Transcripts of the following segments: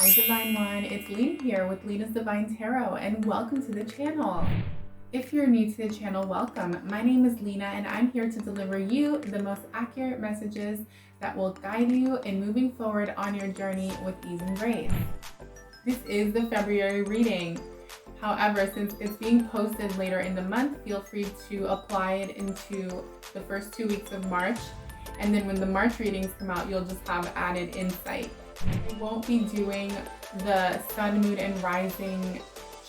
Hi Divine One, it's Lina here with Lina's Divine Tarot and welcome to the channel. If you're new to the channel, welcome. My name is Lina and I'm here to deliver you the most accurate messages that will guide you in moving forward on your journey with ease and grace. This is the February reading. However, since it's being posted later in the month, feel free to apply it into the first 2 weeks of March. And then when the March readings come out, you'll just have added insight. I won't be doing the sun, moon, and rising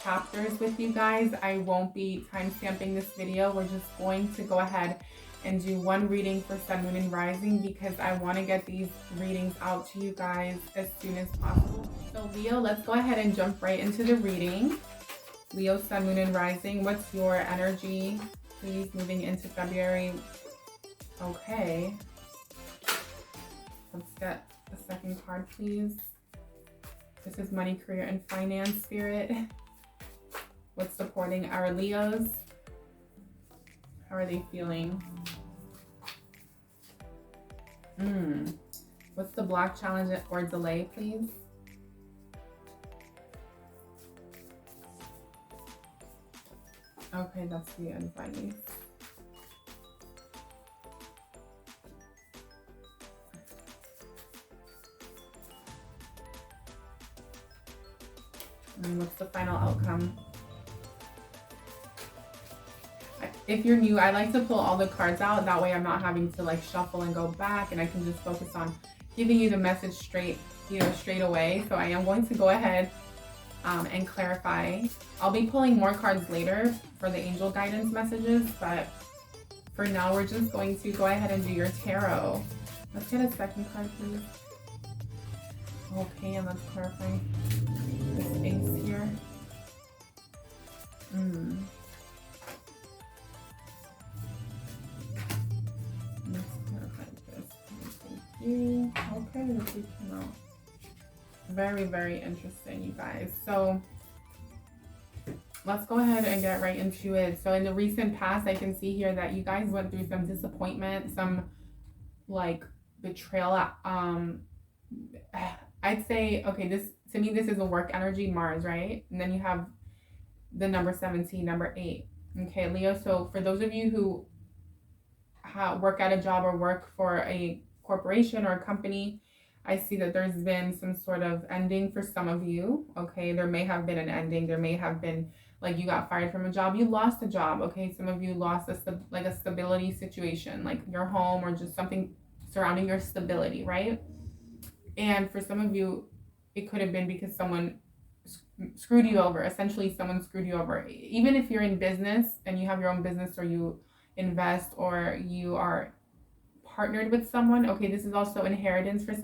chapters with you guys. I won't be time-stamping this video. We're just going to go ahead and do one reading for sun, moon, and rising because I want to get these readings out to you guys as soon as possible. So Leo, let's go ahead and jump right into the reading. Leo, sun, moon, and rising, what's your energy, please, moving into February? Okay. Let's get the second card, please. This is money, career, and finance, Spirit. What's supporting our Leos? How are they feeling? What's the block, challenge, or delay, please? Okay, that's the advice. And what's the final outcome? If you're new, I like to pull all the cards out. That way I'm not having to like shuffle and go back, and I can just focus on giving you the message straight away. So I am going to go ahead and clarify. I'll be pulling more cards later for the angel guidance messages, but for now we're just going to go ahead and do your tarot. Let's get a second card, please. Okay, and let's clarify the space here. Let's clarify this. Thank you. Okay, this came out. Very, very interesting, you guys. So let's go ahead and get right into it. So in the recent past, I can see here that you guys went through some disappointment, some like betrayal. I'd say, okay, this to me, this is a work energy, Mars, right? And then you have the number 17, number 8. Okay, Leo. So for those of you who work at a job or work for a corporation or a company, I see that there's been some sort of ending for some of you. Okay, there may have been an ending. There may have been like you got fired from a job, you lost a job. Okay, some of you lost a stability situation, like your home or just something surrounding your stability, right? And for some of you, it could have been because someone screwed you over. Essentially, someone screwed you over. Even if you're in business and you have your own business, or you invest, or you are partnered with someone. Okay, this is also inheritance for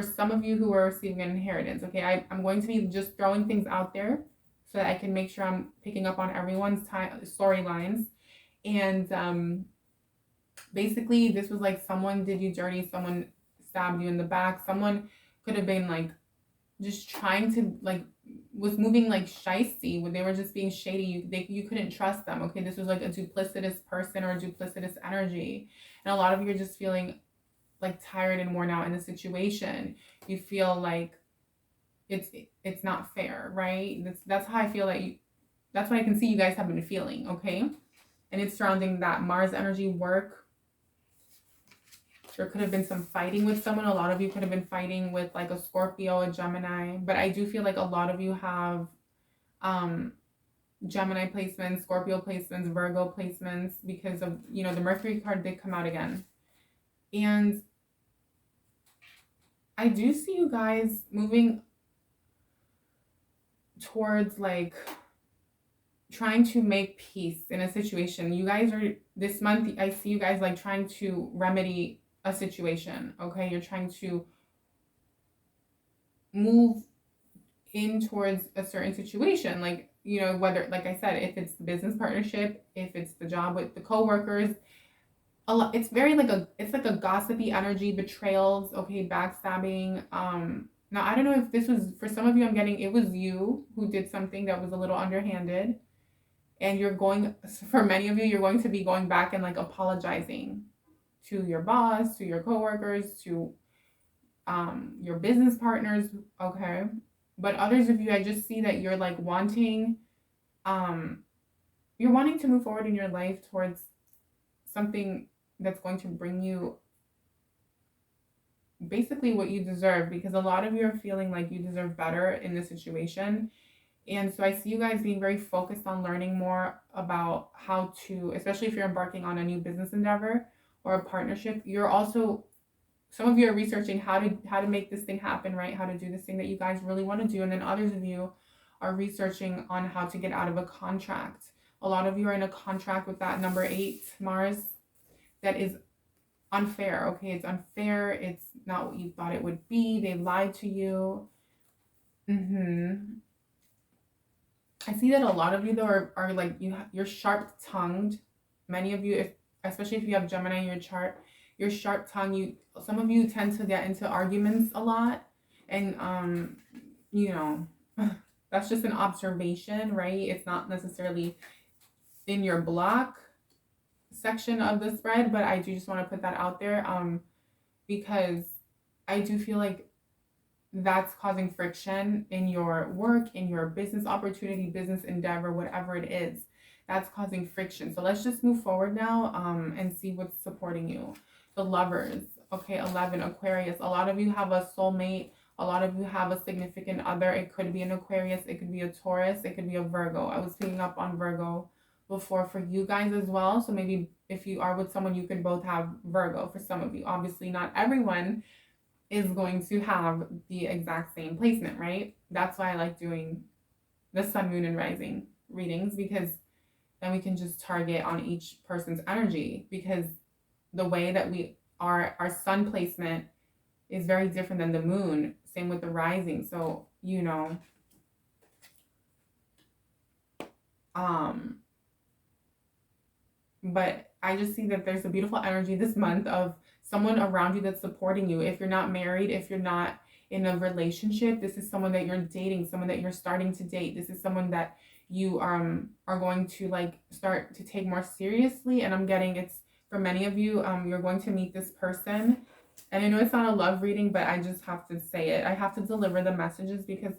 some of you who are receiving an inheritance. Okay, I'm going to be just throwing things out there so that I can make sure I'm picking up on everyone's storylines. And basically, this was like someone did you dirty, someone stabbed you in the back, someone could have been like just trying to like was moving like shysty when they were just being shady. You couldn't trust them. Okay, this was like a duplicitous person or a duplicitous energy, and a lot of you are just feeling like tired and worn out in the situation. You feel like it's not fair, right? That's how I feel that's what I can see you guys have been feeling. Okay, and it's surrounding that Mars energy, work. There could have been some fighting with someone. A lot of you could have been fighting with like a Scorpio, a Gemini. But I do feel like a lot of you have Gemini placements, Scorpio placements, Virgo placements, because of, the Mercury card did come out again. And I do see you guys moving towards like trying to make peace in a situation. You guys are, this month, I see you guys like trying to remedy a situation. Okay, you're trying to move in towards a certain situation, like whether, like I said, if it's the business partnership, if it's the job with the co-workers, a lot, it's very like it's like a gossipy energy, betrayals, okay, backstabbing. Now I don't know if this was for some of you, I'm getting it was you who did something that was a little underhanded, and for many of you, you're going to be going back and like apologizing to your boss, to your coworkers, to your business partners, okay? But others of you, I just see that you're like um, you're wanting to move forward in your life towards something that's going to bring you basically what you deserve, because a lot of you are feeling like you deserve better in this situation. And so I see you guys being very focused on learning more about how to, especially if you're embarking on a new business endeavor or a partnership, you're also, some of you are researching how to make this thing happen, right? How to do this thing that you guys really want to do. And then others of you are researching on how to get out of a contract. A lot of you are in a contract with that number 8 Mars that is unfair. Okay, it's unfair. It's not what you thought it would be. They lied to you. I see that a lot of you though are like you're sharp tongued. Many of you, especially if you have Gemini in your chart, you're sharp tongued. Some of you tend to get into arguments a lot, and you know, that's just an observation, right? It's not necessarily in your block section of the spread, but I do just want to put that out there, because I do feel like that's causing friction in your work, in your business opportunity, business endeavor, whatever it is. That's causing friction. So let's just move forward now, and see what's supporting you. The Lovers. Okay, 11, Aquarius. A lot of you have a soulmate. A lot of you have a significant other. It could be an Aquarius. It could be a Taurus. It could be a Virgo. I was picking up on Virgo before for you guys as well. So maybe if you are with someone, you could both have Virgo for some of you. Obviously, not everyone is going to have the exact same placement, right? That's why I like doing the sun, moon, and rising readings, because then we can just target on each person's energy, because the way that we are, our sun placement is very different than the moon. Same with the rising. So, but I just see that there's a beautiful energy this month of someone around you that's supporting you. If you're not married, if you're not in a relationship, this is someone that you're dating, someone that you're starting to date. This is someone that you are going to like start to take more seriously. And I'm getting, it's for many of you, you're going to meet this person. And I know it's not a love reading, but I just have to say it. I have to deliver the messages because,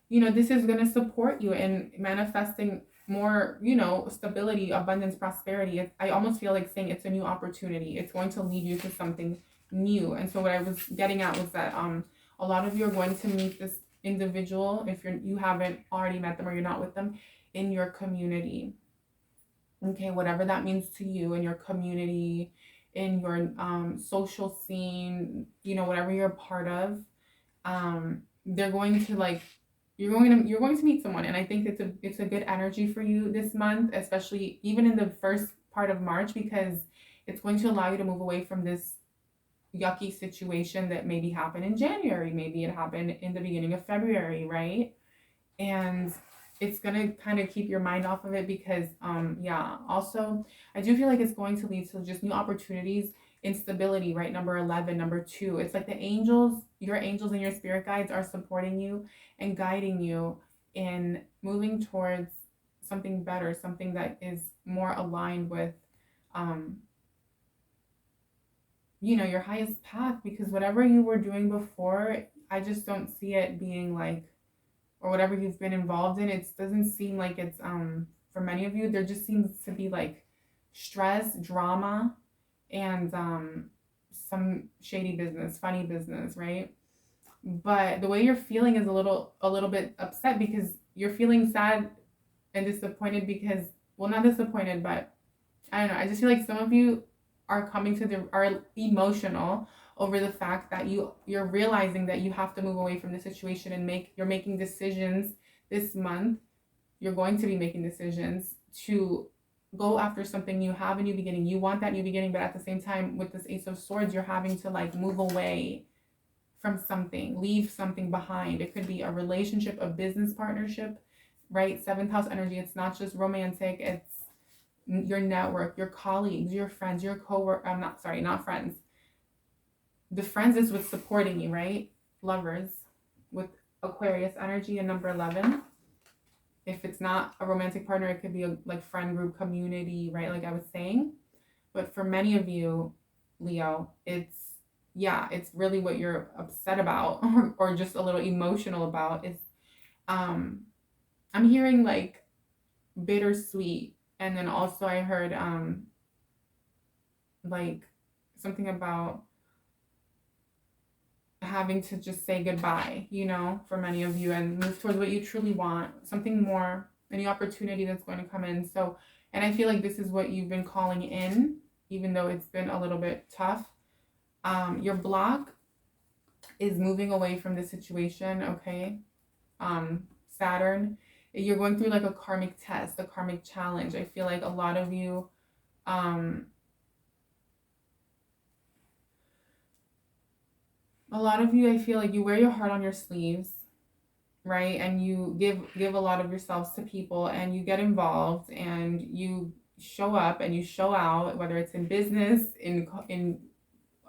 this is going to support you in manifesting more, stability, abundance, prosperity. I almost feel like saying it's a new opportunity. It's going to lead you to something new. And so what I was getting at was that a lot of you are going to meet this individual, if you haven't already met them or you're not with them, in your community. Okay, whatever that means to you, in your community, in your social scene, whatever you're a part of, they're going to like, you're going to meet someone. And I think it's a good energy for you this month, especially even in the first part of March, because it's going to allow you to move away from this yucky situation that maybe happened in January. Maybe it happened in the beginning of February, right? And it's going to kind of keep your mind off of it because, also, I do feel like it's going to lead to just new opportunities, instability, right? Number 11, number 2. It's like the angels, your angels and your spirit guides are supporting you and guiding you in moving towards something better, something that is more aligned with, your highest path, because whatever you were doing before, I just don't see it being like, or whatever you've been involved in, it doesn't seem like it's, for many of you, there just seems to be like stress, drama, and some shady business, funny business, right? But the way you're feeling is a little bit upset, because you're feeling sad and disappointed because, well, not disappointed, but I don't know. I just feel like some of you are are emotional over the fact that you're realizing that you have to move away from the situation and you're making decisions this month. You're going to be making decisions to go after something new, have a new beginning. You want that new beginning, but at the same time, with this Ace of Swords, you're having to like move away from something, leave something behind. It could be a relationship, a business partnership, right? 7th house energy. It's not just romantic. It's your network, your colleagues, your friends, your coworker. Not friends. The friends is what's supporting you, right? Lovers with Aquarius energy and number 11. If it's not a romantic partner, it could be a like friend group, community, right? Like I was saying. But for many of you, Leo, it's yeah, it's really what you're upset about or just a little emotional about is um I'm hearing like bittersweet, and then also I heard like something about having to just say goodbye, you know, for many of you and move towards what you truly want, something more, any opportunity that's going to come in. So, and I feel like this is what you've been calling in, even though it's been a little bit tough. Your block is moving away from the situation, okay? Saturn, you're going through like a karmic test, a karmic challenge. I feel like um, a lot of you, I feel like you wear your heart on your sleeves, right? And you give a lot of yourselves to people, and you get involved, and you show up and you show out, whether it's in business, in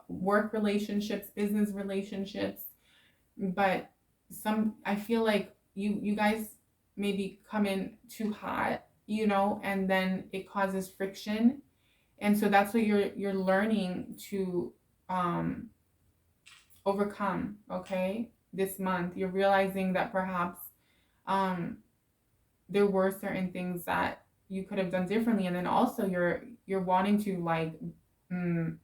work relationships, business relationships. But I feel like you guys maybe come in too hot, you know, and then it causes friction. And so that's what you're learning to um overcome, okay? This month you're realizing that perhaps um there were certain things that you could have done differently, and then also you're wanting to like mm,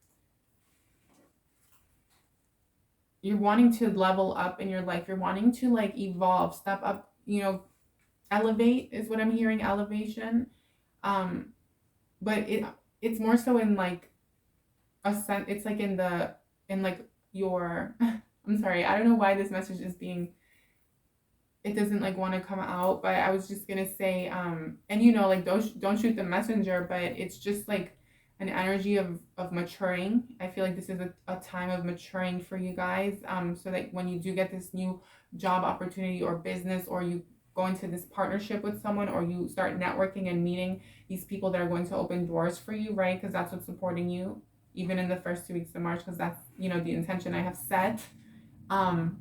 you're wanting to level up in your life, you're wanting to like evolve, step up, you know, elevate is what I'm hearing, elevation. um but it's more so in like a sense, it's like in like your I'm sorry, I don't know why this message is being, it doesn't like want to come out, but I was just gonna say, and you know, like don't shoot the messenger, but it's just like an energy of maturing. I feel like this is a time of maturing for you guys, so that when you do get this new job opportunity or business, or you go into this partnership with someone, or you start networking and meeting these people that are going to open doors for you, right? Because that's what's supporting you even in the first 2 weeks of March, because that's, you know, the intention I have set. um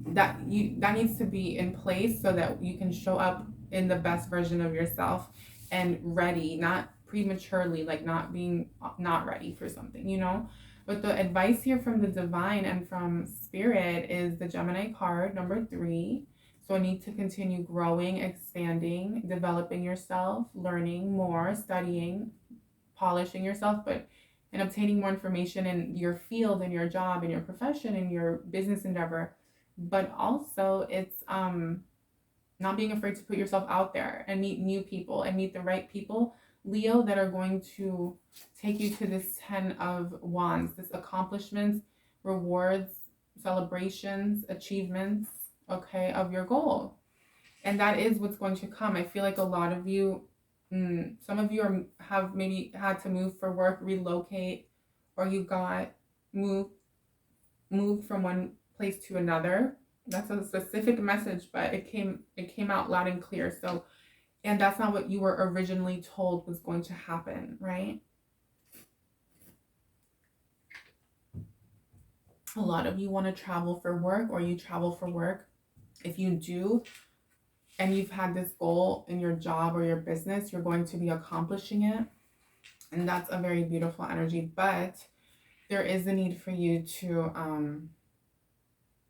that needs to be in place so that you can show up in the best version of yourself and ready, not prematurely, like not being not ready for something, you know. But the advice here from the divine and from spirit is the Gemini card number 3. So I need to continue growing, expanding, developing yourself, learning more, studying, polishing yourself, but and obtaining more information in your field, in your job, in your profession, in your business endeavor. But also it's not being afraid to put yourself out there and meet new people and meet the right people, Leo, that are going to take you to this 10 of wands, this accomplishments, rewards, celebrations, achievements, okay, of your goal. And that is what's going to come. I feel like a lot of you, some of you have maybe had to move for work, relocate, or you got moved moved from one place to another. That's a specific message, but it came out loud and clear. So, and that's not what you were originally told was going to happen, right? A lot of you want to travel for work, or you travel for work. If you do, and you've had this goal in your job or your business, you're going to be accomplishing it. And that's a very beautiful energy. But there is a need for you to,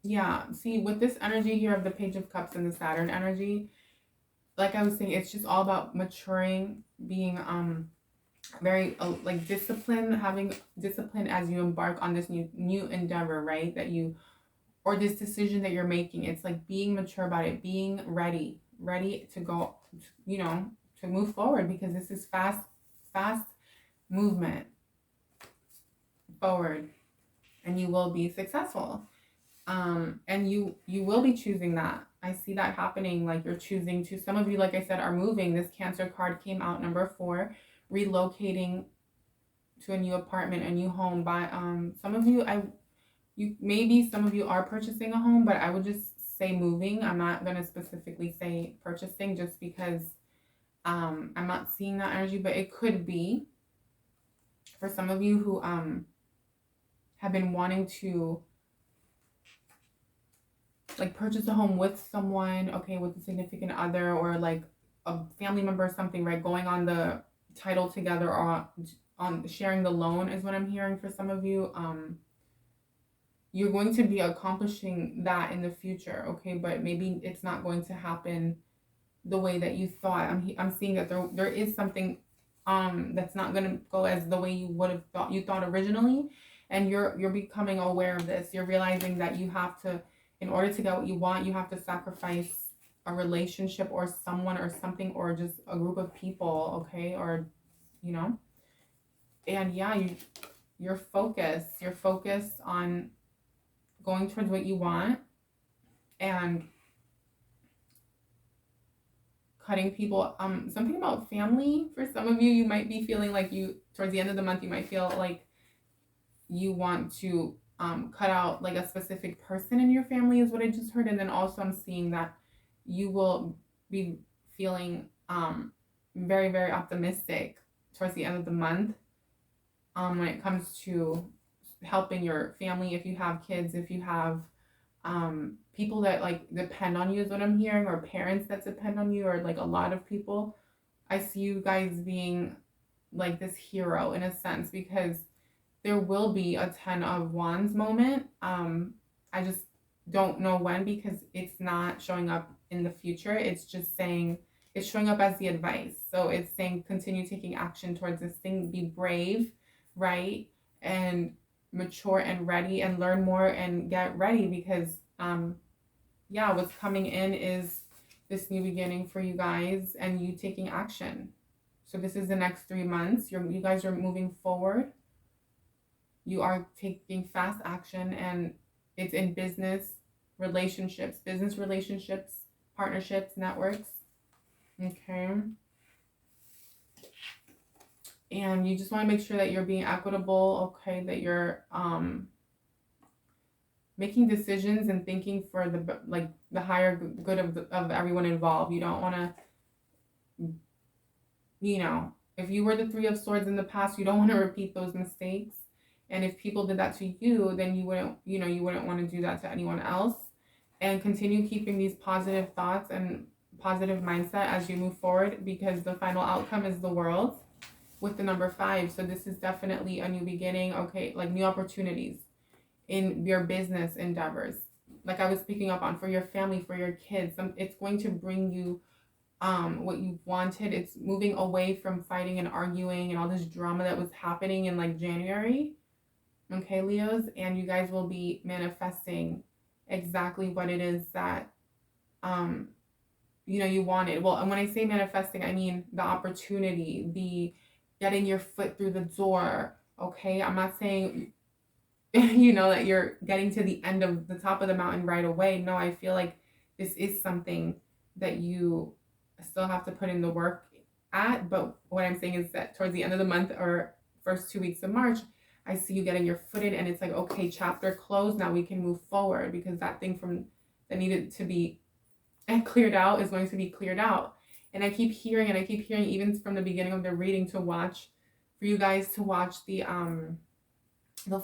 yeah, see, with this energy here of the Page of Cups and the Saturn energy, like I was saying, it's just all about maturing, being, very like discipline, having discipline as you embark on this new endeavor, right? That you, or this decision that you're making, it's like being mature about it, being ready to go, you know, to move forward, because this is fast movement forward, and you will be successful. And you will be choosing that. I see that happening. Like you're choosing to, some of you, like I said, are moving. This Cancer card came out, number 4, relocating to a new apartment, a new home. By some of you, maybe some of you are purchasing a home, but I would just say moving. I'm not gonna specifically say purchasing, just because I'm not seeing that energy, but it could be for some of you who have been wanting to like purchase a home with someone, okay, with a significant other, or like a family member or something, right? Going on the title together, or on sharing the loan is what I'm hearing for some of you. You're going to be accomplishing that in the future, okay? But maybe it's not going to happen the way that you thought. I'm seeing that there is something that's not going to go as the way you would have thought originally, and you're becoming aware of this. You're realizing that you have to, in order to get what you want, you have to sacrifice a relationship or someone or something or just a group of people, okay? Or you know, and yeah, you're focused on going towards what you want and cutting people. Something about family for some of you. You might be feeling like you towards the end of the month you might feel like you want to cut out like a specific person in your family is what I just heard. And then also I'm seeing that you will be feeling very, very optimistic towards the end of the month when it comes to helping your family, if you have kids, if you have people that like depend on you is what I'm hearing, or parents that depend on you, or like a lot of people. I see you guys being like this hero in a sense, because there will be a 10 of Wands moment. I just don't know when, because it's not showing up in the future. It's just saying, it's showing up as the advice. So it's saying continue taking action towards this thing, be brave, right? And mature and ready and learn more and get ready, because yeah, what's coming in is this new beginning for you guys and you taking action. So this is the next 3 months. You guys are moving forward. You are taking fast action, and it's in business relationships, partnerships, networks. Okay. And you just want to make sure that you're being equitable, okay, that you're making decisions and thinking for the higher good of everyone involved. You don't want to, if you were the 3 of Swords in the past, you don't want to repeat those mistakes. And if people did that to you, then you wouldn't want to do that to anyone else. And continue keeping these positive thoughts and positive mindset as you move forward, because the final outcome is the world with the number 5. So this is definitely a new beginning, okay, like new opportunities in your business endeavors. Like I was speaking up on, for your family, for your kids, it's going to bring you what you wanted. It's moving away from fighting and arguing and all this drama that was happening in like January. Okay, Leos, and you guys will be manifesting exactly what it is that you wanted. Well, and when I say manifesting, I mean the opportunity, the getting your foot through the door. Okay, I'm not saying that you're getting to the end of the top of the mountain right away. No, I feel like this is something that you still have to put in the work at. But what I'm saying is that towards the end of the month or first 2 weeks of March, I see you getting your foot in, and it's like, okay, chapter closed. Now we can move forward, because that thing that needed to be cleared out is going to be cleared out. And I keep hearing, even from the beginning of the reading, for you guys to watch the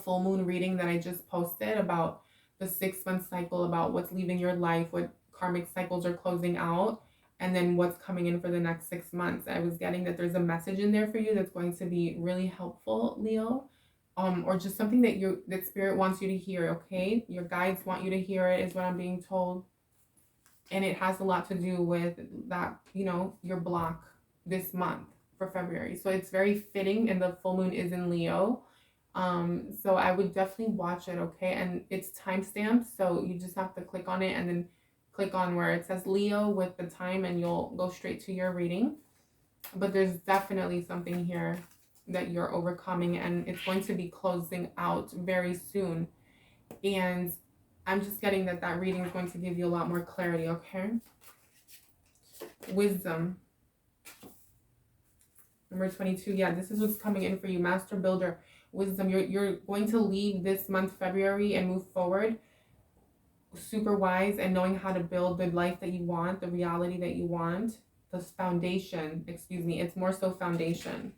full moon reading that I just posted about the 6-month cycle, about what's leaving your life, what karmic cycles are closing out, and then what's coming in for the next 6 months. I was getting that there's a message in there for you that's going to be really helpful, Leo. Or just something that spirit wants you to hear, okay? Your guides want you to hear it, is what I'm being told. And it has a lot to do with that, your block this month for February. So it's very fitting, and the full moon is in Leo. So I would definitely watch it, okay? And it's timestamped, so you just have to click on it and then click on where it says Leo with the time, and you'll go straight to your reading. But there's definitely something here that you're overcoming, and it's going to be closing out very soon. And I'm just getting that reading is going to give you a lot more clarity, okay? Wisdom. Number 22. Yeah, this is what's coming in for you. Master Builder. Wisdom. You're going to leave this month, February, and move forward super wise and knowing how to build the life that you want, the reality that you want. The foundation, it's more so foundation.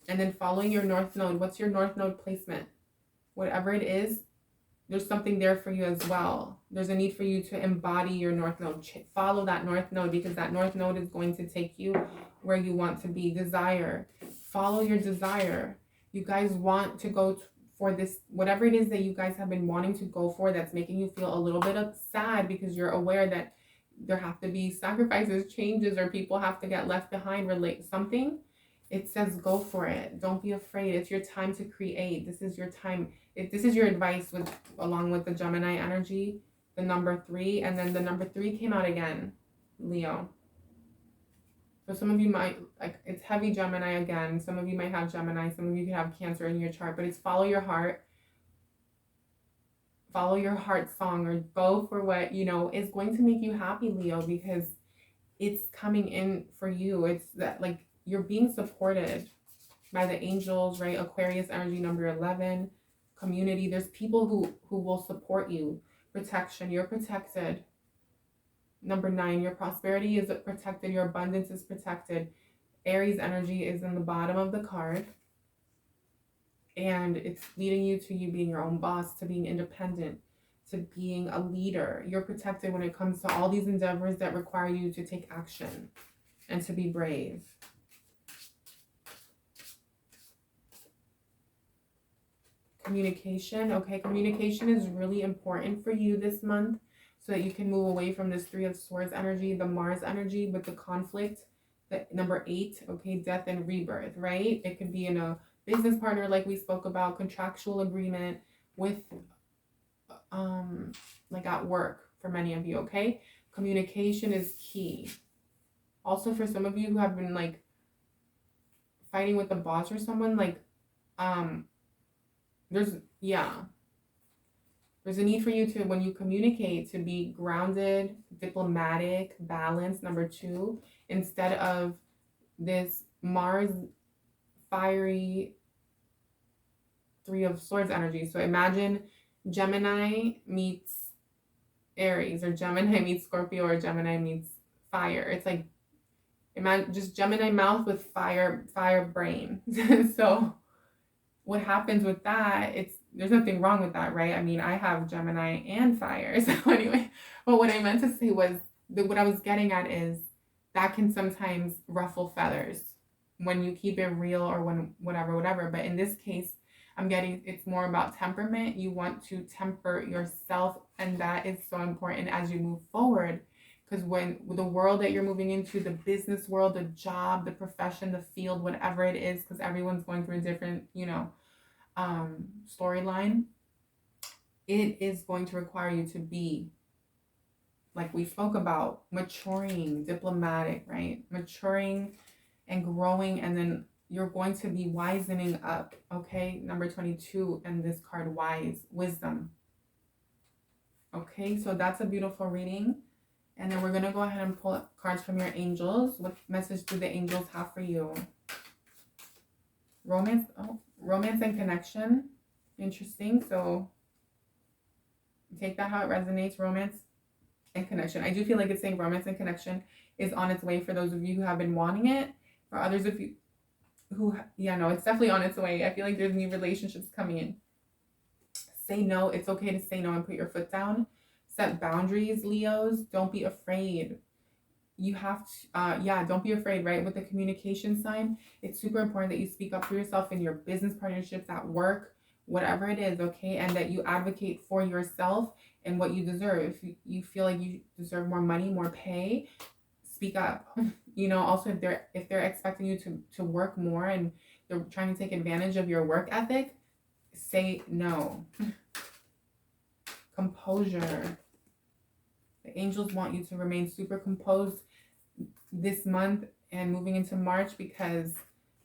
And then following your North Node. What's your North Node placement? Whatever it is, there's something there for you as well. There's a need for you to embody your North Node. Follow that North Node, because that North Node is going to take you where you want to be. Desire. Follow your desire. You guys want to go for this, whatever it is that you guys have been wanting to go for, that's making you feel a little bit sad because you're aware that there have to be sacrifices, changes, or people have to get left behind, relate something. It says go for it. Don't be afraid. It's your time to create. This is your time. This is your advice with, along with the Gemini energy, the number 3, and then the number 3 came out again, Leo. So some of you might, like, it's heavy Gemini again. Some of you might have Gemini. Some of you can have Cancer in your chart, but it's follow your heart. Follow your heart song, or go for what, you know, is going to make you happy, Leo, because it's coming in for you. It's that, like, you're being supported by the angels, right? Aquarius energy, number 11, community. There's people who will support you. Protection, you're protected. Number 9, your prosperity is protected. Your abundance is protected. Aries energy is in the bottom of the card. And it's leading you to you being your own boss, to being independent, to being a leader. You're protected when it comes to all these endeavors that require you to take action and to be brave. Communication. Okay, communication is really important for you this month so that you can move away from this 3 of Swords energy, the Mars energy with the conflict, the number 8, okay, death and rebirth, right? It could be in a business partner, like we spoke about, contractual agreement with, like at work for many of you, okay? Communication is key. Also, for some of you who have been, like, fighting with the boss or someone, like, there's a need for you to, when you communicate, to be grounded, diplomatic, balanced, number 2, instead of this Mars fiery 3 of Swords energy. So imagine Gemini meets Aries, or Gemini meets Scorpio, or Gemini meets fire. It's like, imagine just Gemini mouth with fire brain. So what happens with that, there's nothing wrong with that, right? I mean, I have Gemini and fire. So anyway, but what I meant to say was what I was getting at is that can sometimes ruffle feathers when you keep it real, or when whatever. But in this case, I'm getting, it's more about temperament. You want to temper yourself, and that is so important as you move forward. Because when the world that you're moving into, the business world, the job, the profession, the field, whatever it is, because everyone's going through a different, storyline, it is going to require you to be, like we spoke about, maturing, diplomatic, right? Maturing and growing, and then you're going to be wisening up, okay? Number 22, and this card, wise, wisdom. Okay, so that's a beautiful reading. And then we're going to go ahead and pull cards from your angels. What message do the angels have for you? Romance and connection. Interesting. So take that how it resonates. Romance and connection. I do feel like it's saying romance and connection is on its way for those of you who have been wanting it. For others of you who, it's definitely on its way. I feel like there's new relationships coming in. Say no. It's okay to say no and put your foot down. Set boundaries, Leos. Don't be afraid. You have to, don't be afraid, right? With the communication sign, it's super important that you speak up for yourself in your business partnerships, at work, whatever it is, okay? And that you advocate for yourself and what you deserve. If you feel like you deserve more money, more pay, speak up. Also if they're expecting you to work more and they're trying to take advantage of your work ethic, say no. Composure. The angels want you to remain super composed this month and moving into March, because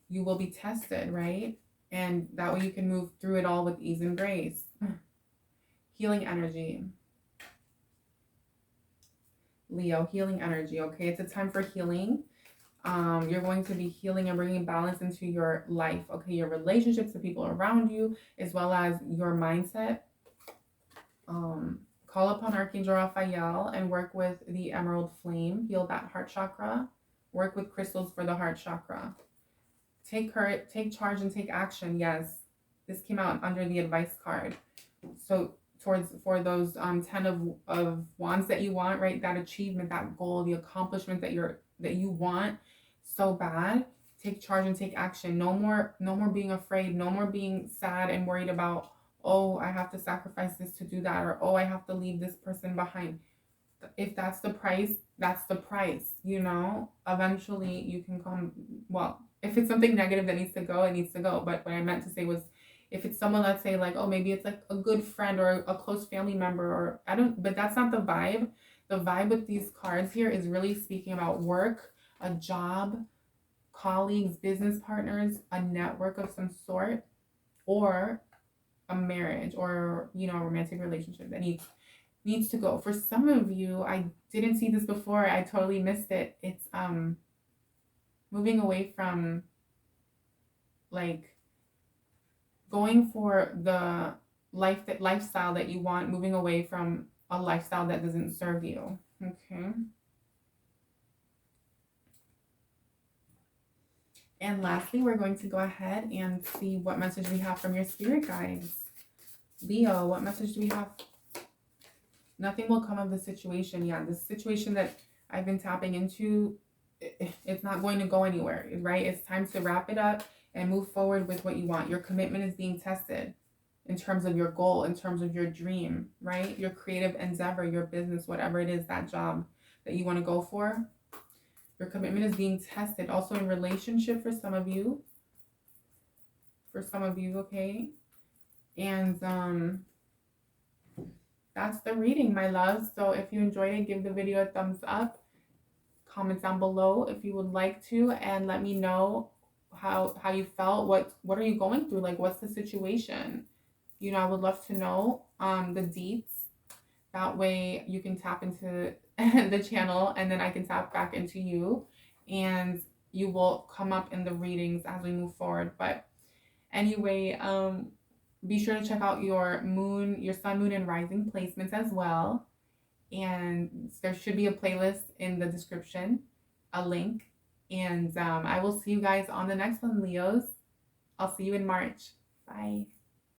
you will be tested, right? And that way you can move through it all with ease and grace. Healing energy. Leo, healing energy, okay? It's a time for healing. You're going to be healing and bringing balance into your life, okay? Your relationships, the people around you, as well as your mindset. Call upon Archangel Raphael and work with the Emerald Flame. Heal that heart chakra. Work with crystals for the heart chakra. Take charge and take action. Yes, this came out under the advice card. So for those 10 of wands that you want, right? That achievement, that goal, the accomplishment that you want. so bad, take charge and take action. No more being afraid, no more being sad and worried about, oh, I have to sacrifice this to do that, or oh, I have to leave this person behind. If that's the price, that's the price, you know. Eventually you can come, well, if it's something negative that needs to go, it needs to go. But what I meant to say was, if it's someone, let's say, like, oh, maybe it's like a good friend or a close family member, or I don't, but that's not the vibe. The vibe with these cards here is really speaking about work, a job, colleagues, business partners, a network of some sort, or a marriage, or, you know, a romantic relationship that needs to go. For some of you, I didn't see this before, I totally missed it. It's moving away from, like, going for the lifestyle that you want, moving away from a lifestyle that doesn't serve you. Okay. And lastly, we're going to go ahead and see what message we have from your spirit guides. Leo, what message do we have? Nothing will come of the situation. Yeah, the situation that I've been tapping into, it's not going to go anywhere, right? It's time to wrap it up and move forward with what you want. Your commitment is being tested in terms of your goal, in terms of your dream, right? Your creative endeavor, your business, whatever it is, that job that you want to go for. Your commitment is being tested. Also in relationship for some of you. Okay? And that's the reading, my love. So if you enjoyed it, give the video a thumbs up. Comment down below if you would like to, and let me know how you felt. What are you going through? Like, what's the situation? You know, I would love to know the deets. That way you can tap into the channel, and then I can tap back into you, and you will come up in the readings as we move forward. But anyway, be sure to check out your moon, your sun, moon, and rising placements as well. And there should be a playlist in the description, a link. And I will see you guys on the next one, Leos. I'll see you in March. Bye.